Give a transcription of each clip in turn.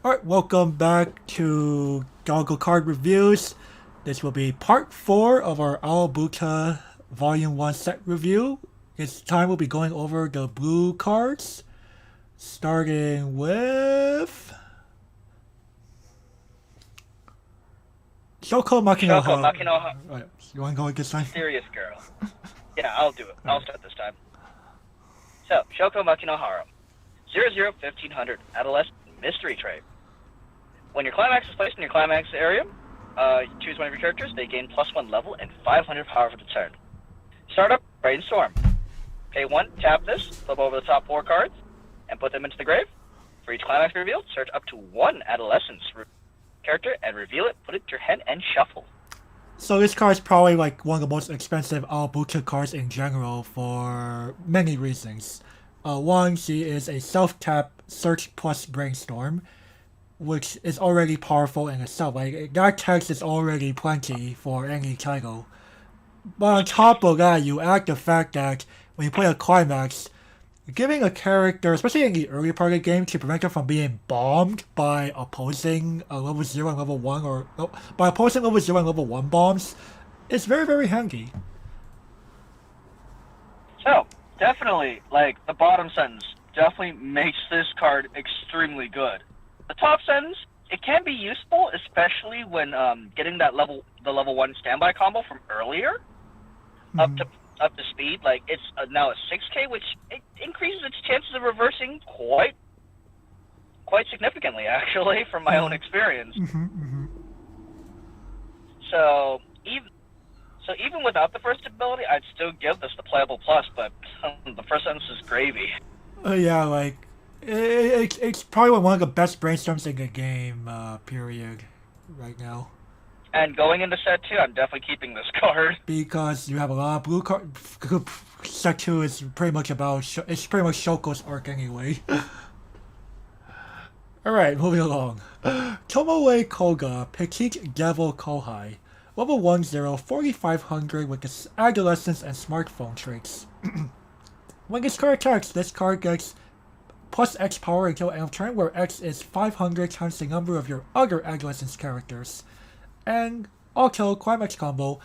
Alright, welcome back to Goggle Card Reviews. This will be part 4 of our Alabuta Volume 1 set review. This time we'll be going over the blue cards, starting with Shoko Shoko Makinoha. Makinoha. Right, you want to go with this time? Serious girl. Yeah, I'll do it. I'll Alright. start this time. So, Shoko Makinohara. 00-1500 Adolescent Mystery Trade. When your climax is placed in your climax area, you choose one of your characters, they gain +1 level and 500 power for the turn. Startup, Brainstorm. Pay 1, tap this, flip over the top 4 cards, and put them into the grave. For each climax revealed, search up to 1 adolescence character and reveal it, put it to your hand, and shuffle. So this card is probably like one of the most expensive Alabuta cards in general for many reasons. One, she is a self-tap search plus brainstorm, which is already powerful in itself. Like that text is already plenty for any title. But on top of that, you add the fact that when you play a climax, giving a character, especially in the early part of the game, to prevent them from being bombed by opposing level 0 and level 1, or no, by opposing level 0 and level 1 bombs, is very, very handy. So, definitely, like, the bottom sentence definitely makes this card extremely good. The top sentence, it can be useful, especially when getting the level 1 standby combo from earlier up to speed. Like, it's now a 6k, which it increases its chances of reversing quite significantly, actually, from my own experience. So even without the first ability, I'd still give this the playable plus, but the first sentence is gravy. Yeah, like, it's probably one of the best brainstorms in the game, period, right now. And going into set 2, I'm definitely keeping this card. Because you have a lot of blue cards. Set 2 is pretty much it's pretty much Shoko's arc anyway. Alright, moving along. Tomoe Koga, Petite Devil Kohai. Level 10, 4500 with the adolescence and smartphone traits. When this card attacks, this card gets plus X power until end of turn, where X is 500 times the number of your other adolescence characters. And also, Climax combo.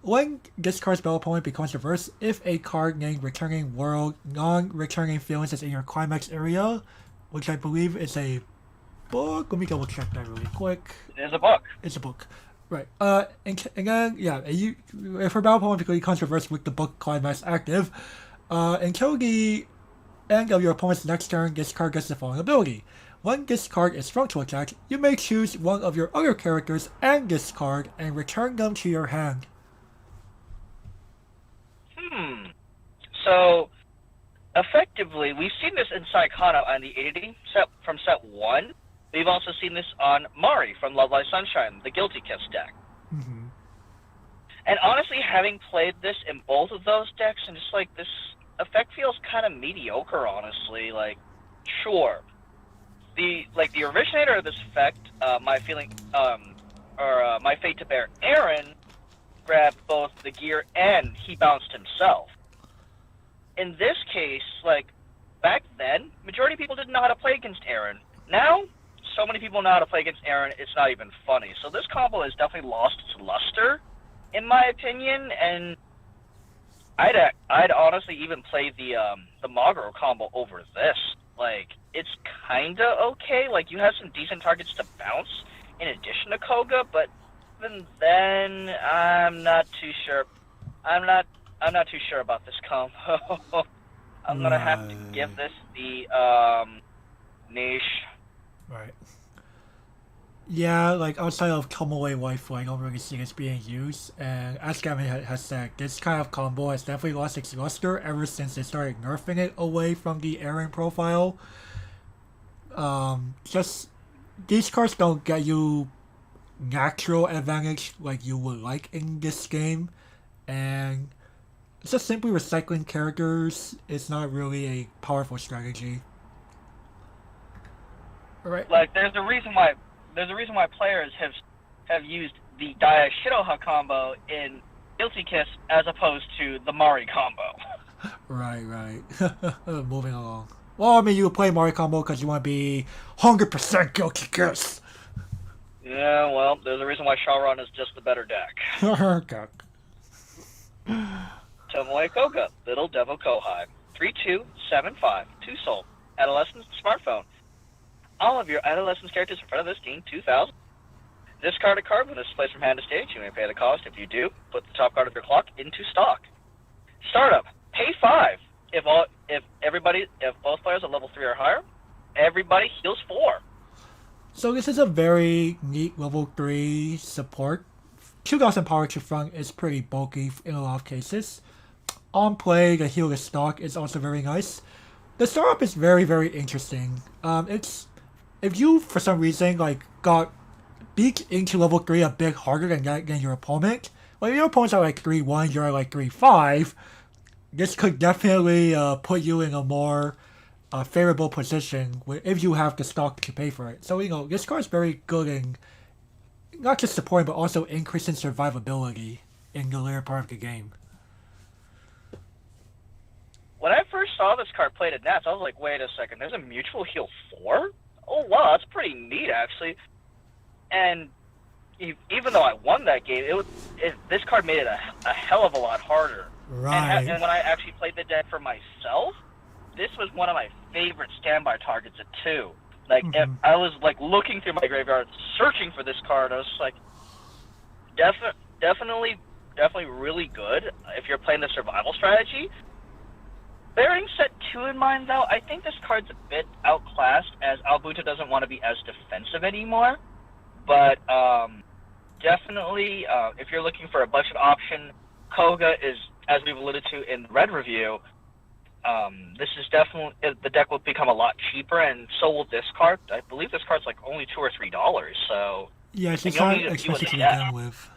When this card's battle opponent becomes reversed, if a card named Returning World, non-returning feelings is in your Climax area, which I believe is a book. Let me double check that really quick. It is a book. It's a book. Right. And then, yeah, if her battle opponent becomes reversed with the book Climax active, until the end of your opponent's next turn, this card gets the following ability. When this card is thrown to attack, you may choose one of your other characters and this card and return them to your hand. So, effectively, we've seen this in Saikano on the 80 set from set 1. We've also seen this on Mari from Love Live Sunshine, the Guilty Kiss deck. And honestly, having played this in both of those decks, and just like this effect feels kind of mediocre, honestly. Like, sure, the originator of this effect, my fate to bear Aaron, grabbed both the gear and he bounced himself. In this case, like, back then, majority of people didn't know how to play against Aaron. Now, so many people know how to play against Aaron, it's not even funny. So this combo has definitely lost its luster, in my opinion, and I'd honestly even play the Maguro combo over this. Like, it's kinda okay. Like, you have some decent targets to bounce in addition to Koga, but even then, I'm not too sure. I'm not too sure about this combo. I'm gonna have to give this the niche. Right. Yeah, like outside of Tomoe Waifu, I don't really see this being used. And as Gavin has said, this kind of combo has definitely lost its luster ever since they started nerfing it away from the Aaron profile. Just these cards don't get you natural advantage like you would like in this game, and just simply recycling characters is not really a powerful strategy. Alright. Like, there's a reason why players have used the Daya Shiroha combo in Guilty Kiss as opposed to the Mari combo. Right. Moving along. Well, I mean, you play Mario Combo because you want to be 100% guilty gears. Yeah, well, there's a reason why Sharon is just the better deck. Okay. Tomoe Koga, Little Devil Kohai. 3275, 2 soul. Adolescent smartphone. All of your adolescent characters in front of this game, 2000. Discard a card when this is placed from hand to stage. You may pay the cost. If you do, put the top card of your clock into stock. Startup, pay 5. If both players are level 3 or higher, everybody heals 4. So this is a very neat level 3 support. 2000 power to front is pretty bulky in a lot of cases. On play, the heal to stock is also very nice. The startup is very, very interesting. It's if you for some reason like got beat into level 3 a bit harder than your opponent, like if your opponent's at like 3-1, you're at like 3-5, this could definitely put you in a more favorable position if you have the stock to pay for it. So this card is very good in not just supporting but also increasing survivability in the later part of the game. When I first saw this card played at Nats, I was like, wait a second, there's a mutual heal 4? Oh wow, that's pretty neat actually. And even though I won that game, this card made it a hell of a lot harder. Right. And when I actually played the deck for myself, this was one of my favorite standby targets at 2. Like, if I was like looking through my graveyard, searching for this card. I was just like, definitely really good if you're playing the survival strategy. Bearing set 2 in mind, though, I think this card's a bit outclassed, as Albuto doesn't want to be as defensive anymore. But definitely, if you're looking for a budget option, Koga is, as we've alluded to in the Red review, this is definitely, the deck will become a lot cheaper, and so will this card. I believe this card's like only $2 or $3, so... Yeah, it's not expensive to begin with.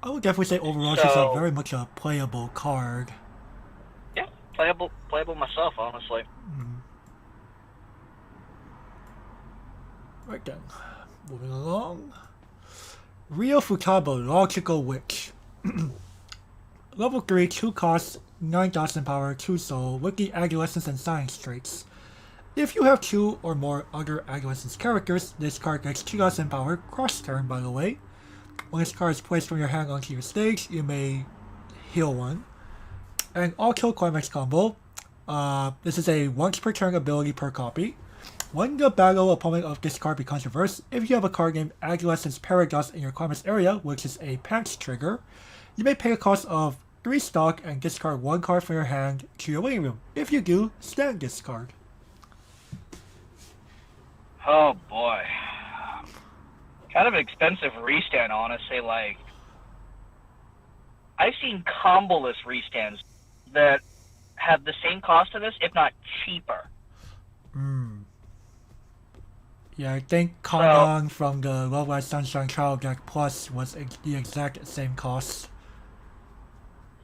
I would definitely say overall she's very much a playable card. Yeah, playable myself, honestly. Right then. Moving along. Rio Futaba, Logical Witch. Level 3, 2 costs, 9,000 power, 2 soul, Wiki Adolescence and Science traits. If you have 2 or more other Adolescence characters, this card gets 2,000 power, cross turn by the way. When this card is placed from your hand onto your stage, you may heal 1. And All-Kill Climax combo. This is a once per turn ability per copy. When the battle opponent of this card becomes reversed, if you have a card named Adolescence Paradox in your climax area, which is a pants trigger, you may pay a cost of 3 stock and discard 1 card from your hand to your waiting room. If you do, stand this card. Oh boy. Kind of an expensive restand, honestly. Like, I've seen comboless restands that have the same cost to this, if not cheaper. Yeah, I think Kanang from the Love Light Sunshine Child Deck Plus was the exact same cost.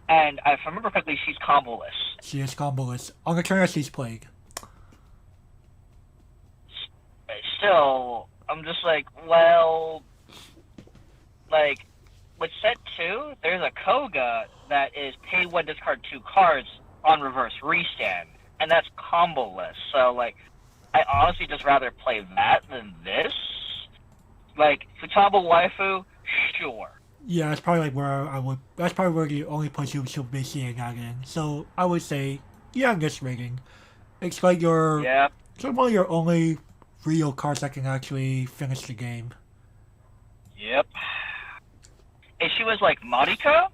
And if I remember correctly, she's comboless. She is comboless. On the turn that she's played. Still, I'm just like, well, like, with set 2, there's a Koga that is pay 1, discard 2 cards on reverse restand, and that's comboless. So, like, I honestly just rather play that than this. Like, Futaba Waifu, sure. Yeah, that's probably like that's probably where the only place you should be seeing that in. So I would say, yeah, this rating. It's like it's one of your only real cards that can actually finish the game. Yep. If she was like Marika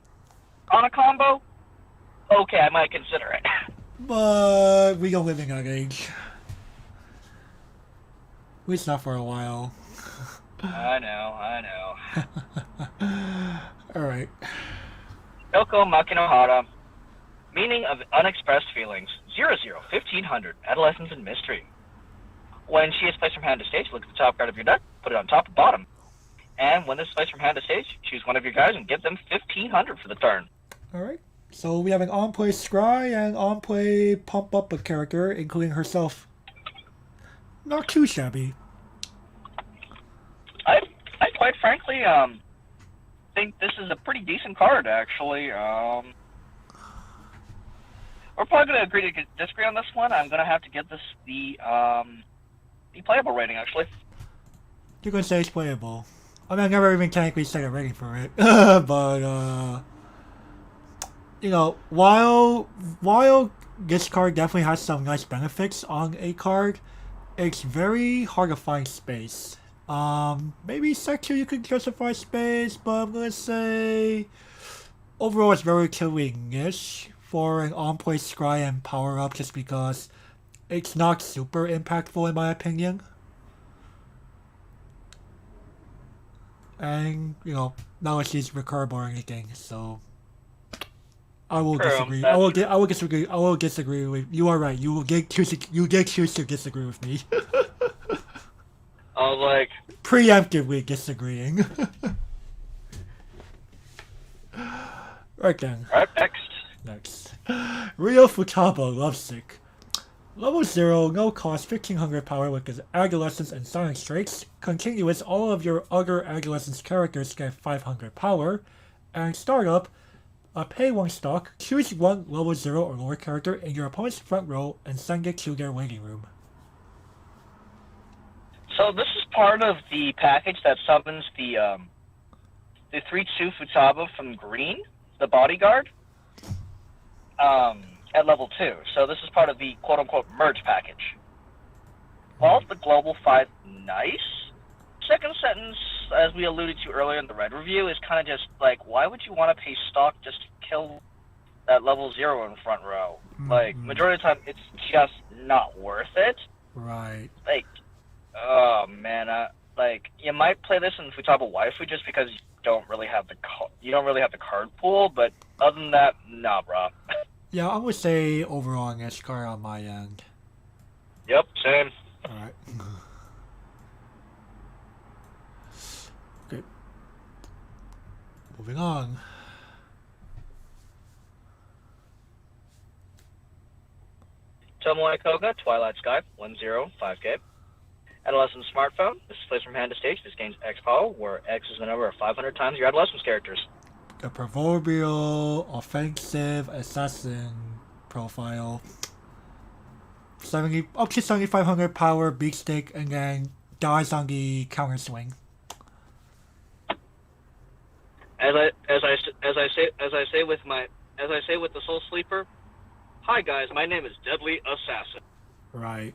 on a combo, okay, I might consider it. But we don't live in that age. At least not for a while. I know. Alright. Yoko Makinohara. Meaning of unexpressed feelings. 00-1500. Adolescence and mystery. When she is placed from hand to stage, look at the top card of your deck, put it on top or bottom. And when this is placed from hand to stage, choose one of your guys and give them 1500 for the turn. Alright. So we have an on-play Scry and on-play Pump Up a character, including herself. Not too shabby. I quite frankly think this is a pretty decent card, actually. Or we're probably gonna agree to disagree on this one. I'm gonna have to give this the playable rating actually. You can say it's playable. I mean, I never even technically set a rating for it, but you know, while this card definitely has some nice benefits on a card, it's very hard to find space. Maybe set 2 you could justify space, but I'm gonna say overall it's very killing-ish for an on-play scry and power-up just because it's not super impactful in my opinion. And, you know, not like she's recurable or anything, so I will disagree. I will disagree with you. Are right. You get choose to disagree with me. I was like preemptively disagreeing. Right then. Right, Next. Rio Futaba, Lovesick. Level 0, no cost, 1500 power with his Adolescence and Science traits. Continuous, all of your other Adolescence characters get 500 power. And Startup, pay 1 stock, choose 1 level 0 or lower character in your opponent's front row and send it to their waiting room. So this is part of the package that summons the 3-2 Futaba from Green, the bodyguard, at level 2. So this is part of the quote-unquote merge package. While the Global 5 nice, second sentence, as we alluded to earlier in the Red review, is kind of just like, why would you want to pay stock just to kill that level 0 in front row? Like, majority of the time, it's just not worth it. Right. Like, oh man, like, you might play this in Futaba Waifu just because you don't really have the card pool, but other than that, nah, bro. Yeah, I would say overall an S card on my end. Yep, same. Alright. Okay. Moving on. Tomoe Koga, Twilight Sky, 105K. Adolescent Smartphone. This is placed from hand to stage. This gains X power, where X is the number of 500 times your Adolescence characters. The proverbial offensive assassin profile. Up to 7,500 power, big stick, and then dies on the counter swing. As I say with the Soul Sleeper. Hi guys, my name is Deadly Assassin. Right.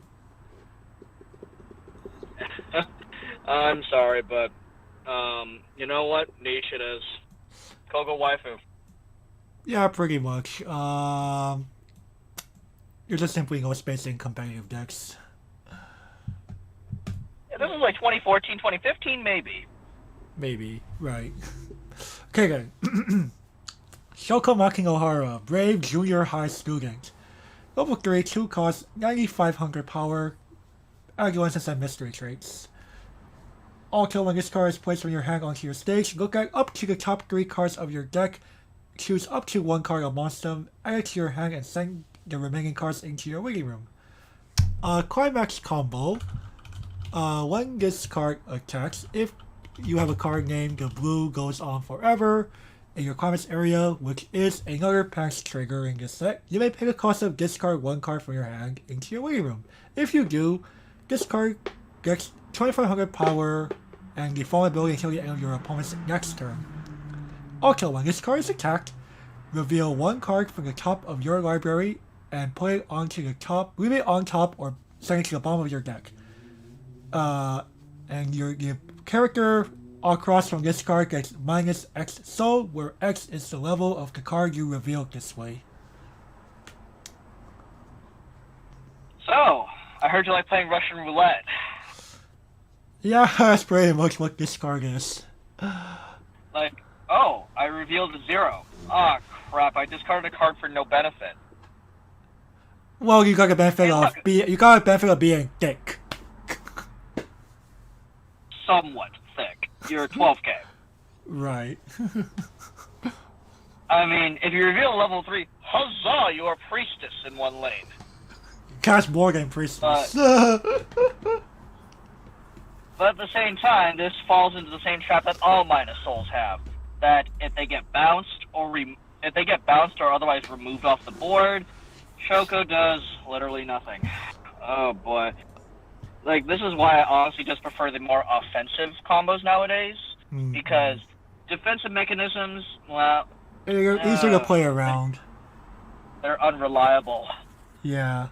I'm sorry, but you know what? Niche it is. Koga Waifu. Yeah, pretty much. You're just simply no space in competitive decks. Yeah, this is like 2014, 2015, maybe. Maybe, right. Okay then. Shoko Makinohara, Brave Junior High Student. Level 3, 2 cost, 9,500 power, Adolescence and Mystery traits. Also, when this card is placed from your hand onto your stage, look at up to the top 3 cards of your deck, choose up to 1 card amongst them, add it to your hand, and send the remaining cards into your waiting room. Climax combo. When this card attacks, if you have a card named the blue goes on forever in your climax area, which is another PAX trigger in this set, you may pay the cost of discard 1 card from your hand into your waiting room. If you do, this card gets 2,500 power and the fallen ability until the end of your opponent's next turn. Also, when this card is attacked, reveal 1 card from the top of your library and put it onto the top, leave it on top or send it to the bottom of your deck. And your character across from this card gets minus X soul, where X is the level of the card you revealed this way. So, I heard you like playing Russian roulette. Yeah, that's pretty much what this card is. Like, oh, I revealed a 0. Ah, crap, I discarded a card for no benefit. Well, you got the benefit of being thick. Somewhat thick. You're 12k. Right. I mean, if you reveal a level 3, huzzah, you're a priestess in 1 lane. Cast more than priestess. But at the same time, this falls into the same trap that all minus souls have. That if they get bounced or otherwise removed off the board, Shoko does literally nothing. Oh boy. Like, this is why I honestly just prefer the more offensive combos nowadays. Because defensive mechanisms, well, They're easier to play around. they're unreliable. Yeah.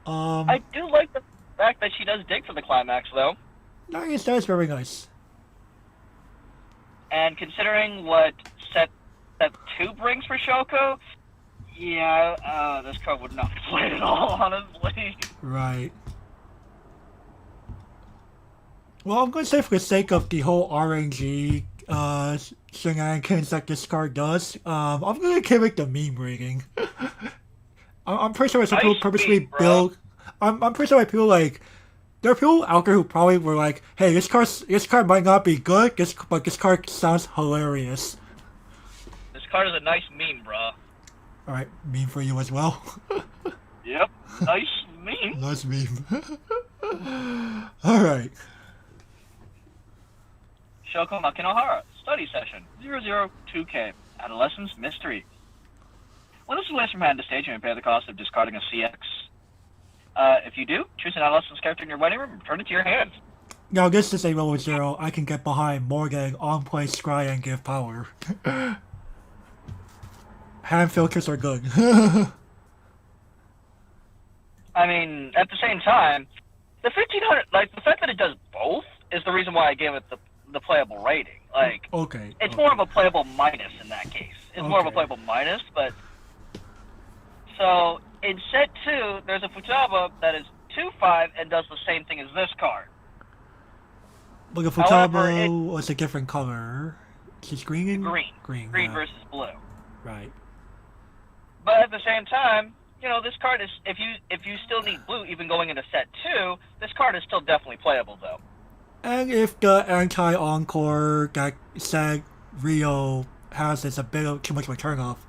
I do like the fact that she does dig for the climax, though. Nice, that is very nice. And considering what set 2 brings for Shoko, yeah, this card would not play at all, honestly. Right. Well, I'm going to say for the sake of the whole RNG shenanigans that this card does, I'm going to give it the meme rating. I'm pretty sure some people purposely build. I'm pretty sure people like there are people out there who probably were like, "Hey, this card might not be good, but this card sounds hilarious." This card is a nice meme, bro. All right, meme for you as well. Yep, nice meme. Nice meme. All right. Shoko Makinohara, Study Session, 002K, Adolescence Mystery. When this is released from hand to stage, you may pay the cost of discarding a CX. If you do, choose an adolescence character in your wedding room and return it to your hand. Now, this is a level 0 I can get behind more than on-play scry and give power. Hand filters are good. I mean, at the same time, the 1500, like, the fact that it does both is the reason why I gave it the playable rating. Like, okay. It's more of a playable minus in that case. It's more of a playable minus, but... So, in set 2, there's a Futaba that is 2/5 and does the same thing as this card. But the Futaba was a different color. It's green and... Green yeah. versus blue. Right. But at the same time, you know, this card is... If you still need blue, even going into set 2, this card is still definitely playable, though. And if the anti-encore that said Rio has is a bit of too much of a turn-off,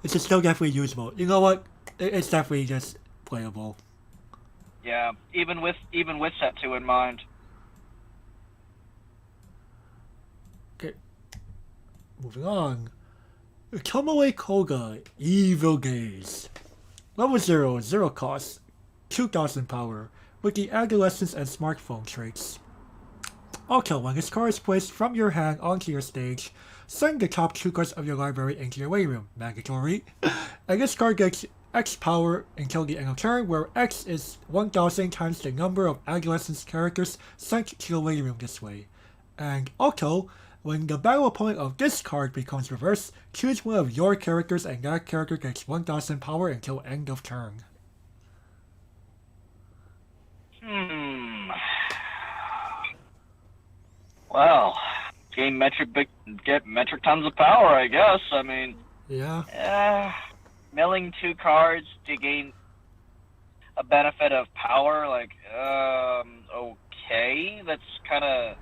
it's still definitely usable. You know what? It's definitely just playable. Yeah, even with set 2 in mind. Okay. Moving on. Tomoe Koga, Evil Gaze. Level 0, 0 cost, 2000 power, with the adolescence and smartphone traits. Also, when this card is placed from your hand onto your stage, send the top 2 cards of your library into your waiting room, mandatory. And this card gets X power until the end of turn, where X is 1000 times the number of adolescence characters sent to the waiting room this way. And also, when the battle opponent of this card becomes reversed, choose one of your characters and that character gets 1000 power until end of turn. Well, get metric tons of power, I guess. I mean, yeah. Milling 2 cards to gain a benefit of power, like, okay, that's kind of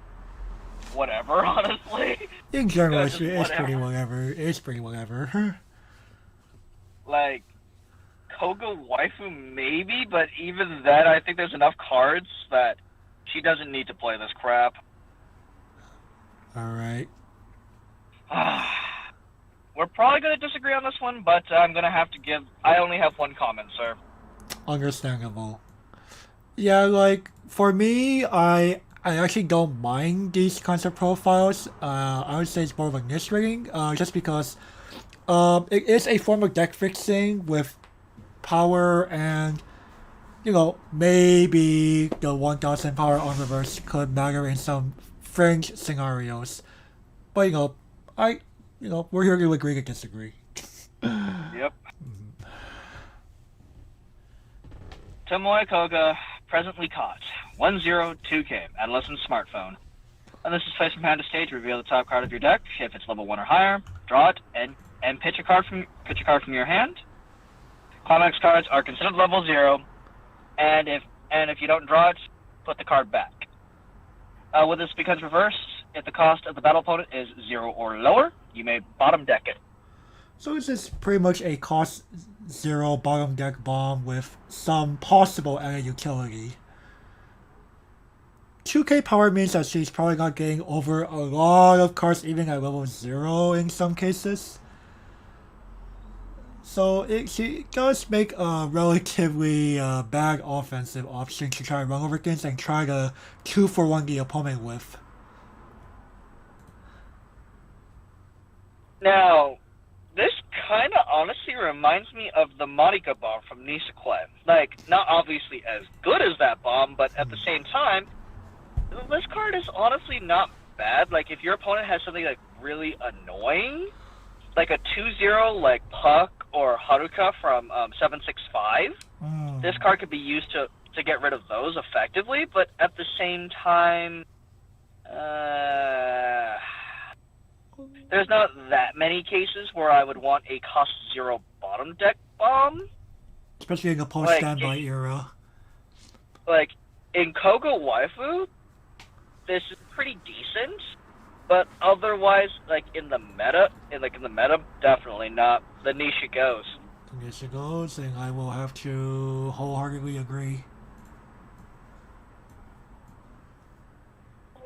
whatever, honestly. In general, it's pretty whatever. It's pretty whatever. Like, Koga waifu maybe, but even then, I think there's enough cards that she doesn't need to play this crap. Alright. We're probably going to disagree on this one, but I'm going to have to give... I only have one comment, sir. Understandable. Yeah, like, for me, I actually don't mind these kinds of profiles. I would say it's more of a niche rating, just because it is a form of deck fixing with power and, you know, maybe the 1000 power on reverse could matter in some fringe scenarios. But, you know, we're here to agree to disagree. Yep. Tomoe Koga, presently caught. 102K, adolescent smartphone. And this is placed from hand to stage. Reveal the top card of your deck. If it's level 1 or higher, draw it and pitch a card from your hand. Climax cards are considered level 0, and if you don't draw it, put the card back. When this becomes reversed, if the cost of the battle opponent is 0 or lower, you may bottom deck it. So this is pretty much a cost 0 bottom deck bomb with some possible added utility. 2k power means that she's probably not getting over a lot of cards even at level 0 in some cases. So she does make a relatively bad offensive option to try to run over things and try to 2-for-1 the opponent with. Now, this kind of honestly reminds me of the Monica bomb from Nisakuen. Like, not obviously as good as that bomb, but at the same time, this card is honestly not bad. Like, if your opponent has something like really annoying, like a 2-0 like Puck or Haruka from 765, this card could be used to get rid of those effectively, but at the same time, there's not that many cases where I would want a cost 0 bottom deck bomb. Especially in the post-standby era. Like, in Kogo Waifu, this is pretty decent, but otherwise, like, in the meta, definitely not. The Nisha goes. The Nisha goes, and I will have to wholeheartedly agree.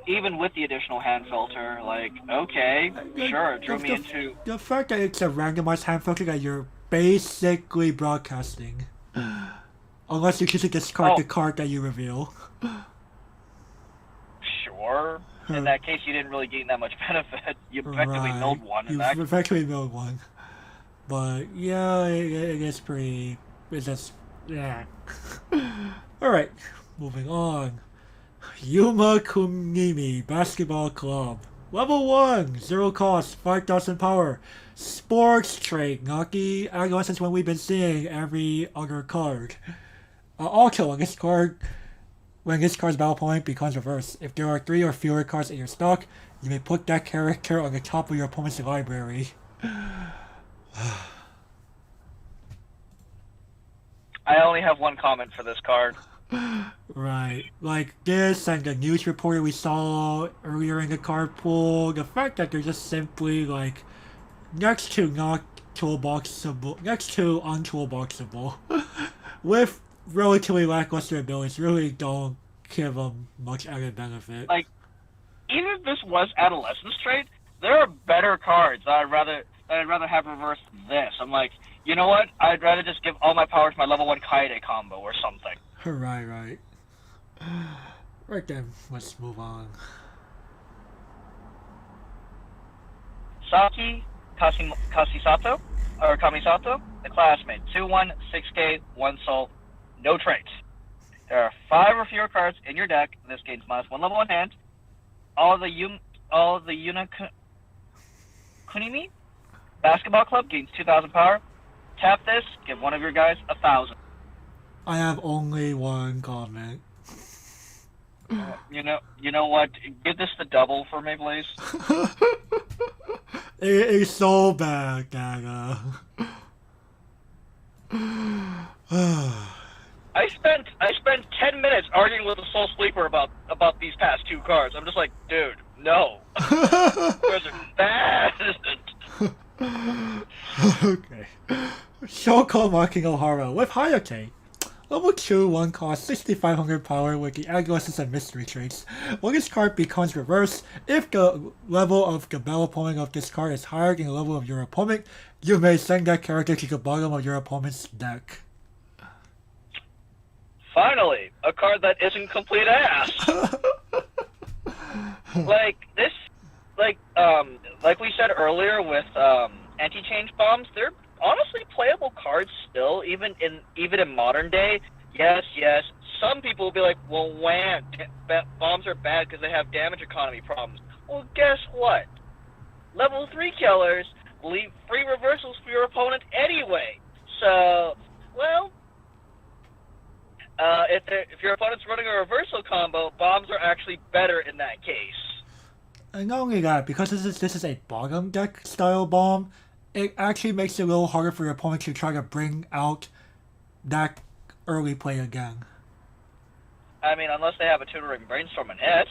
Even with the additional hand filter, like, okay, sure, it drew me into... The fact that it's a randomized hand filter that you're basically broadcasting. Unless you choose to discard the card that you reveal. Sure. In that case, you didn't really gain that much benefit. You effectively milled one. You effectively milled one. But, yeah, it is pretty... It's just... Yeah. Alright, moving on. Yuma Kunimi Basketball Club. Level 1, 0 cost, 5,000 power. Sports trait, Naki. Agile since when we've been seeing every other card. Also, when this card's battle point becomes reversed, if there are 3 or fewer cards in your stock, you may put that character on the top of your opponent's library. I only have one comment for this card. Right, like this and the news reporter we saw earlier in the card pool, the fact that they're just simply like next to not toolboxable, next to untoolboxable, with relatively lackluster abilities, really don't give them much added benefit. Like, even if this was Adolescence trait, there are better cards that I'd rather have reversed this. I'm like, you know what? I'd rather just give all my power to my level 1 Kaede combo or something. Right. Right then, let's move on. Saki Kamisato, the classmate. 2-1, 6K, 1 soul, no traits. There are 5 or fewer cards in your deck. This gains -1 level in hand. All of the Yuna Kunimi Basketball Club gains 2,000 power. Tap this, give one of your guys 1,000. I have only one comment. You know what? Give this the double for me, please. It is so bad, Gaga. I spent 10 minutes arguing with the Soul Sleeper about these past 2 cards. I'm just like, dude, no. Cards are bad. Okay. Shoko Makinohara with Hayate. Level 2, 1 cost, 6,500 power with the Adolescence and Mystery traits. When this card becomes reversed, if the level of the battle opponent of this card is higher than the level of your opponent, you may send that character to the bottom of your opponent's deck. Finally, a card that isn't complete ass. Like we said earlier with anti-change bombs, they're honestly playable cards still, even in modern day. Yes. Some people will be like, well, bombs are bad because they have damage economy problems. Well, guess what? Level 3 killers leave free reversals for your opponent anyway. So, well, if your opponent's running a reversal combo, bombs are actually better in that case. And not only that, because this is a bottom deck style bomb, it actually makes it a little harder for your opponent to try to bring out that early play again. I mean, unless they have a tutoring brainstorm and hit.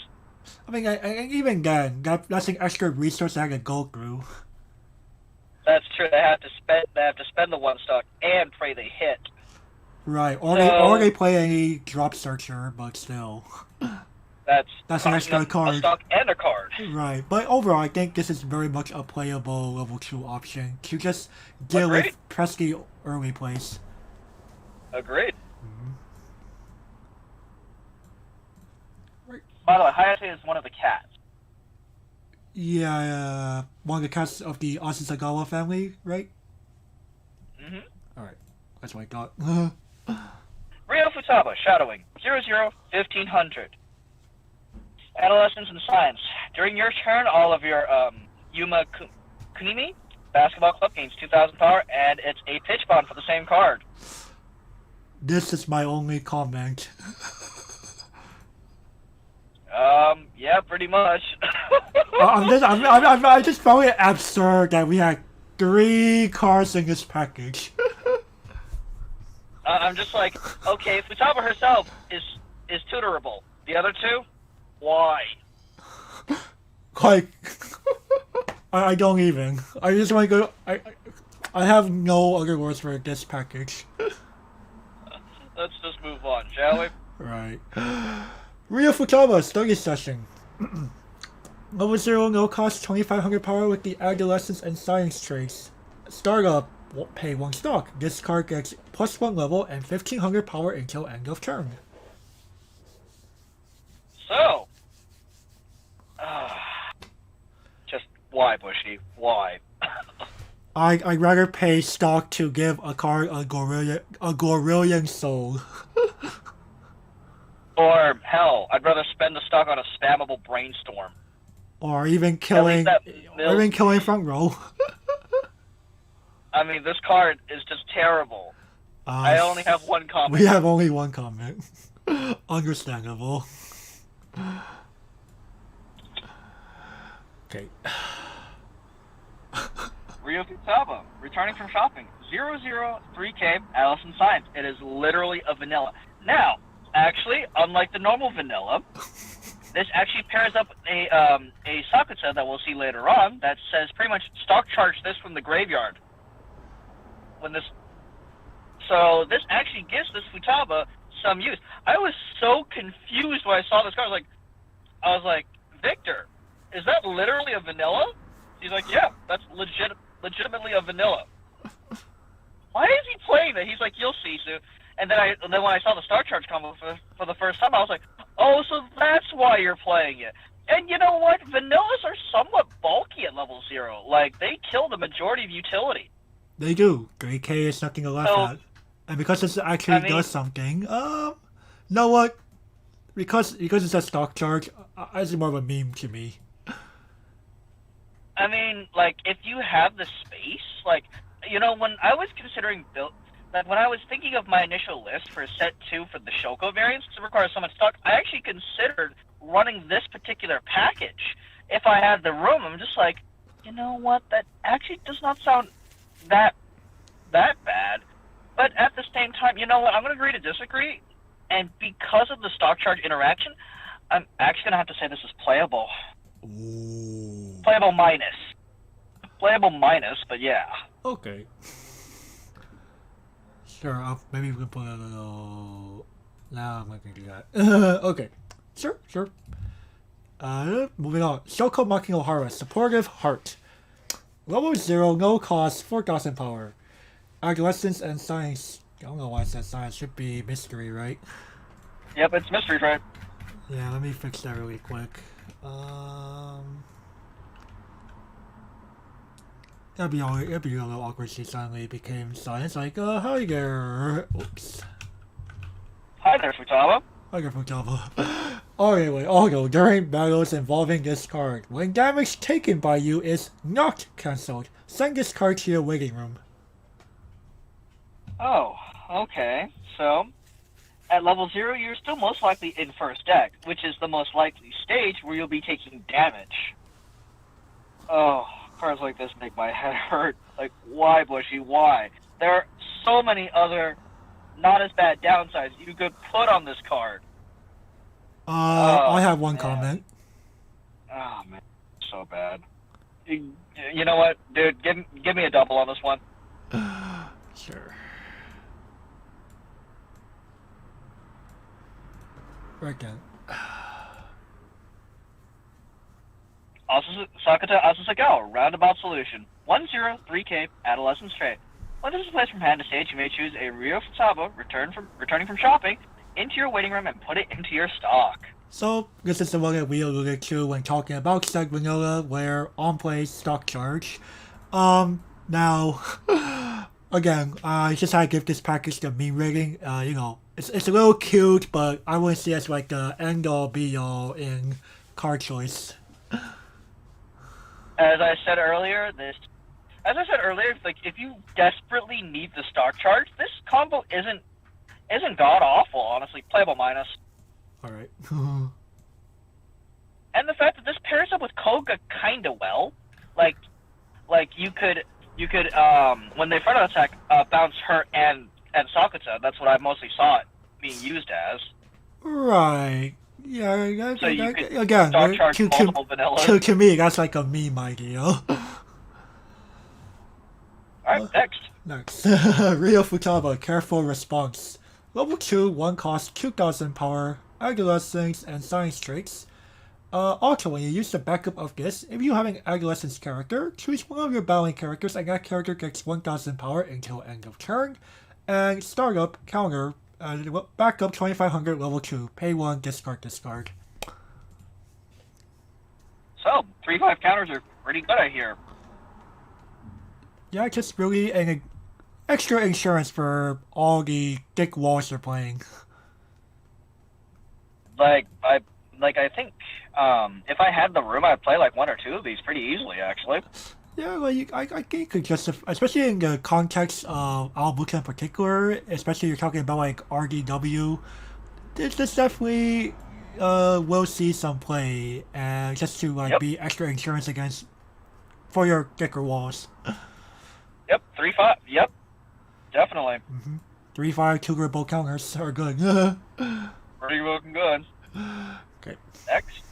I mean, and even then, that's an extra resource I can go through. That's true. They have to spend the 1 stock and pray they hit. Right, or they play any drop searcher, but still. That's an extra costing a card. stock and a card. Right, but overall, I think this is very much a playable level 2 option to just deal Agreed. with pesky early plays. Agreed. Mhm. Right. By the way, Hayate is one of the cats. Yeah, one of the cats of the Asasagawa family, right? Mm-hmm. Alright, that's what I thought. Rio Futaba, Shadowing, 00-1500. Adolescence and Science. During your turn, all of your Yuma Kunimi basketball club gains 2,000 power, and it's a pitch bond for the same card. This is my only comment. Yeah, pretty much. I just found it absurd that we had 3 cards in this package. I'm just like, okay, Futaba herself is tutorable. The other two, why? Like, I don't even. I just want to go. I have no other words for this package. Let's just move on, shall we? Right. Rio Futaba study session. Level 0, no cost, 2,500 power with the Adolescence and Science traits. Startup, pay 1 stock. This card gets +1 level and 1,500 power until end of turn. So, just why, Bushy? Why? I'd rather pay stock to give a card a Gorillion soul. Or, hell, I'd rather spend the stock on a spammable brainstorm. Or even killing front row. I mean, this card is just terrible. I only have one comment. We have only one comment. Understandable. Okay. Rio Futaba, returning from shopping. 003K, Alice in Science. It is literally a vanilla. Now, actually, unlike the normal vanilla, this actually pairs up a Sakuta that we'll see later on that says pretty much stock charge this from the graveyard. So this actually gives this Futaba some use. I was so confused when I saw this card. I was like, Victor, is that literally a vanilla? He's like, yeah, that's legitimately a vanilla. Why is he playing that? He's like, you'll see soon. And then when I saw the Star Charge combo for the first time, I was like, oh, so that's why you're playing it. And you know what? Vanillas are somewhat bulky at level 0. Like, they kill the majority of utility. They do. 3K is nothing to laugh at. And because this actually does something, know what? Because it's a stock charge, it's more of a meme to me. I mean, like, if you have the space, like, you know, when I was considering when I was thinking of my initial list for set 2 for the Shoko variants to require so much stock, I actually considered running this particular package. If I had the room, I'm just like, you know what, that actually does not sound that bad. But at the same time, you know what, I'm going to agree to disagree, and because of the stock charge interaction, I'm actually going to have to say this is playable. Ooh. Playable minus. Playable minus, but yeah. Okay. Sure, maybe we can put a little... No, I'm not going to do that. Okay. Sure. Moving on. Shoko Maki Ohara, Supportive Heart. Level 0, no cost, 4,000 power. Adolescence and Science. I don't know why it says Science. Should be Mystery, right? Yep, it's Mystery, right? Yeah, let me fix that really quick. It'd be a little awkward. She suddenly became Science. Like, hi there. Oops. Hi there, Futaba. Hi there, Futaba. Anyway, although during battles involving this card, when damage taken by you is not cancelled, send this card to your waiting room. Oh, okay. So, at level 0, you're still most likely in first deck, which is the most likely stage where you'll be taking damage. Oh, cards like this make my head hurt. Like, why, Bushy, why? There are so many other not as bad downsides you could put on this card. I have one comment. Oh, man, so bad. You know what, dude? Give me a double on this one. Sure. Right then. Sakata Asusagawa, Roundabout Solution. 1-0, 3K, Adolescence Trait. When this is placed from hand to stage, you may choose a Ryo Futaba, returning from shopping, into your waiting room and put it into your stock. So, this is the one that we alluded to when talking about Seg Vanilla, where on play stock charge. Now, again, I just had to give this package the meme rating. It's a little cute, but I wouldn't see it as like the end all be all in card choice. As I said earlier, like if you desperately need the stock charge, this combo isn't god awful. Honestly, playable minus. All right. And the fact that this pairs up with Koga kinda well, like you could when they front attack bounce her and Sakuta. That's what I mostly saw it being used as. Right. Yeah. So you could again, stock charge multiple vanillas. to me, that's like a meme idea. Alright, Next, Ryo Futaba, Careful Response. Level 2, 1 cost, 2000 power, adolescence, and science traits. Also, when you use the backup of this, if you have an adolescence character, choose one of your battling characters and that character gets 1000 power until end of turn. And startup, counter, backup 2500 level 2, pay 1, discard. So, 3-5 counters are pretty good, I hear. Yeah, just really an extra insurance for all the dick walls you're playing. I think if I had the room, I'd play like 1 or 2 of these pretty easily, actually. Yeah, like I think you could justify, especially in the context of Albuquerque in particular, especially you're talking about like RDW. This definitely will see some play, and just to be extra insurance for your dicker walls. Yep, 3-5. Yep, definitely. 3-5 2 both counters are good. Pretty fucking good. Okay. Next,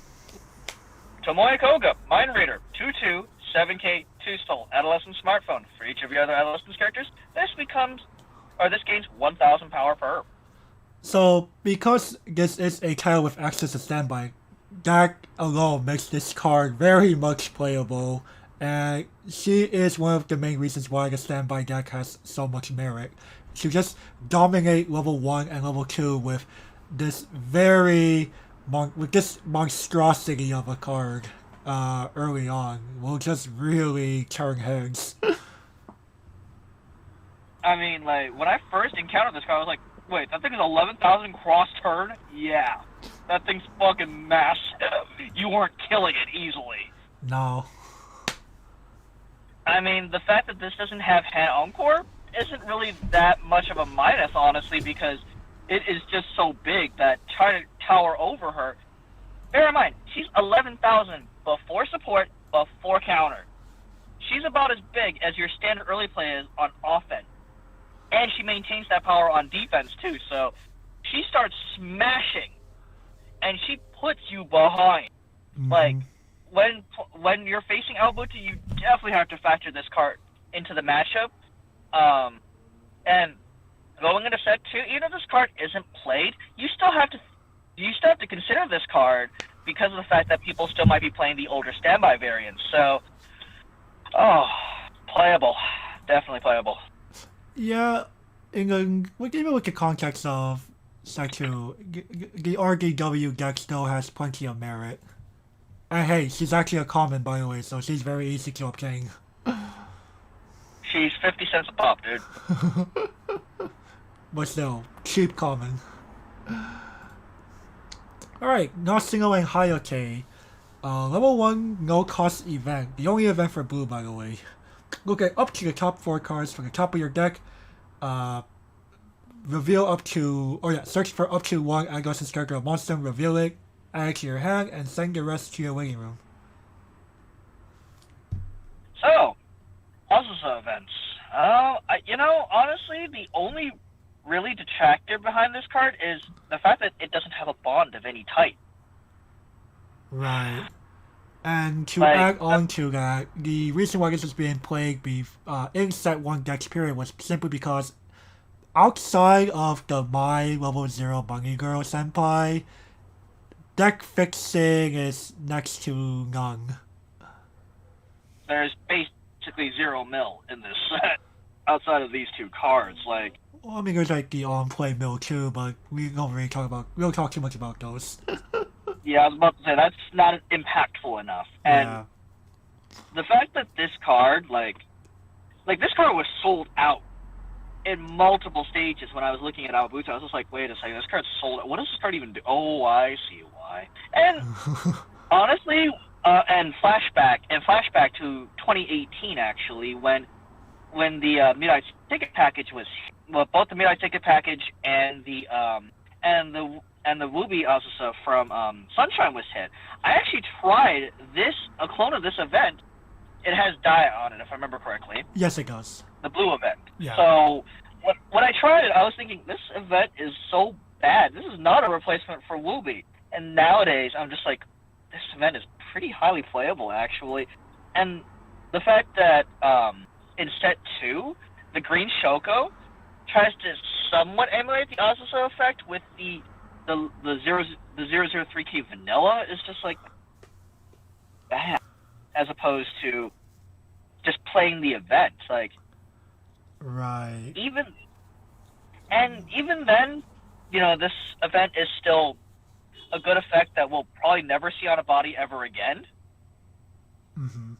Tomoe Koga, Mind Reader, 2/2, 7K, 2-soul, Adolescent Smartphone. For each of your other Adolescence characters, this gains 1000 power per. So, because this is a title with access to standby, that alone makes this card very much playable, and she is one of the main reasons why the standby deck has so much merit. To just dominate level 1 and level 2 with this monstrosity of a card early on will just really turn heads. I mean, like, when I first encountered this card, I was like, wait, that thing is 11,000 cross turn? Yeah. That thing's fucking massive. You weren't killing it easily. No. I mean, the fact that this doesn't have hand encore isn't really that much of a minus, honestly, because it is just so big that trying to tower over her. Bear in mind, she's 11,000 before support, before counter. She's about as big as your standard early play is on offense. And she maintains that power on defense, too, so she starts smashing, and she puts you behind. Like, when you're facing Albuta, you definitely have to factor this card into the matchup. And going into set 2, even if this card isn't played, you still have to consider this card because of the fact that people still might be playing the older standby variants. So, playable. Definitely playable. Yeah, even with the context of set 2, the RDW deck still has plenty of merit. And hey, she's actually a common, by the way, so she's very easy to obtain. She's 50 cents a pop, dude. But still, cheap common. Alright, Nosingo and Hayate. Level 1 no cost event. The only event for blue, by the way. Look at up to the top 4 cards from the top of your deck. Search for up to 1 adolescent character or monster, reveal it, add it to your hand, and send the rest to your waiting room. So, Azusa events. Honestly, the only really detractor behind this card is the fact that it doesn't have a bond of any type. Right. And to add on to that, the reason why this was being played in set 1 deck period was simply because outside of the My Level 0 Bunny Girl Senpai, deck fixing is next to none. there's basically 0 mil in this set outside of these 2 cards. Like, Well, I mean, there's like the on-play mill too, but we don't talk too much about those. yeah, I was about to say that's not impactful enough. And Yeah. the fact that this card, like this card was sold out in multiple stages when I was looking at Albuto. I was just like, wait a second, this card's sold out. What does this card even do? Oh, I see why. And honestly, and flashback to 2018 actually, when the Midnight ticket package was, well, both the Midnight ticket package and the Wooby also from Sunshine was hit. I actually tried a clone of this event. It has Dia on it, if I remember correctly. Yes, it does. The blue event. Yeah. So when I tried it, I was thinking, this event is so bad. This is not a replacement for Wooby. And nowadays, I'm just like, this event is pretty highly playable, actually. And the fact that in set 2, the green Shoko tries to somewhat emulate the Azusa effect with the 003K vanilla is just like bad, as opposed to just playing the event. Like, Right. even then, this event is still a good effect that we'll probably never see on a body ever again. Mm-hmm.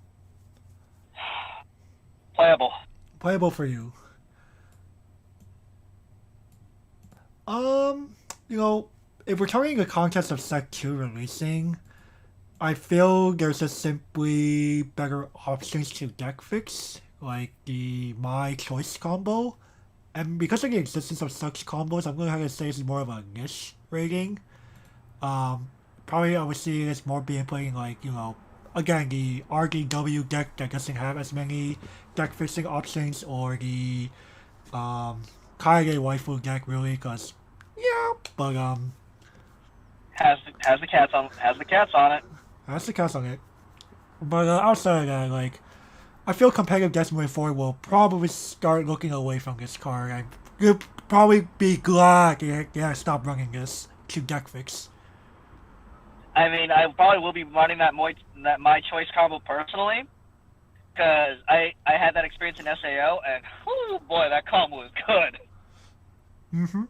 Playable. Playable for you. If we're talking the context of Sec 2 releasing, I feel there's just simply better options to deck fix, like the My Choice combo. And because of the existence of such combos, I'm going to have to say it's more of a niche rating. Probably I would see this more being played in, like, again, the RDW deck that doesn't have as many deck fixing options, or the Kaige waifu deck, really, because, yeah, but, Has the cats on it. that's the cast on it. But outside of that, like, I feel competitive decks moving forward will probably start looking away from this card, and you'll probably be glad they stop running this to deck fix. I mean, I probably will be running that My Choice combo personally, because I had that experience in SAO, and oh boy, that combo is good. Mm-hmm.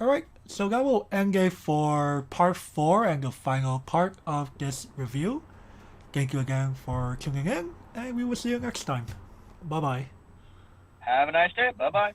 Alright, so that will end it for part 4 and the final part of this review. Thank you again for tuning in, and we will see you next time. Bye-bye. Have a nice day. Bye-bye.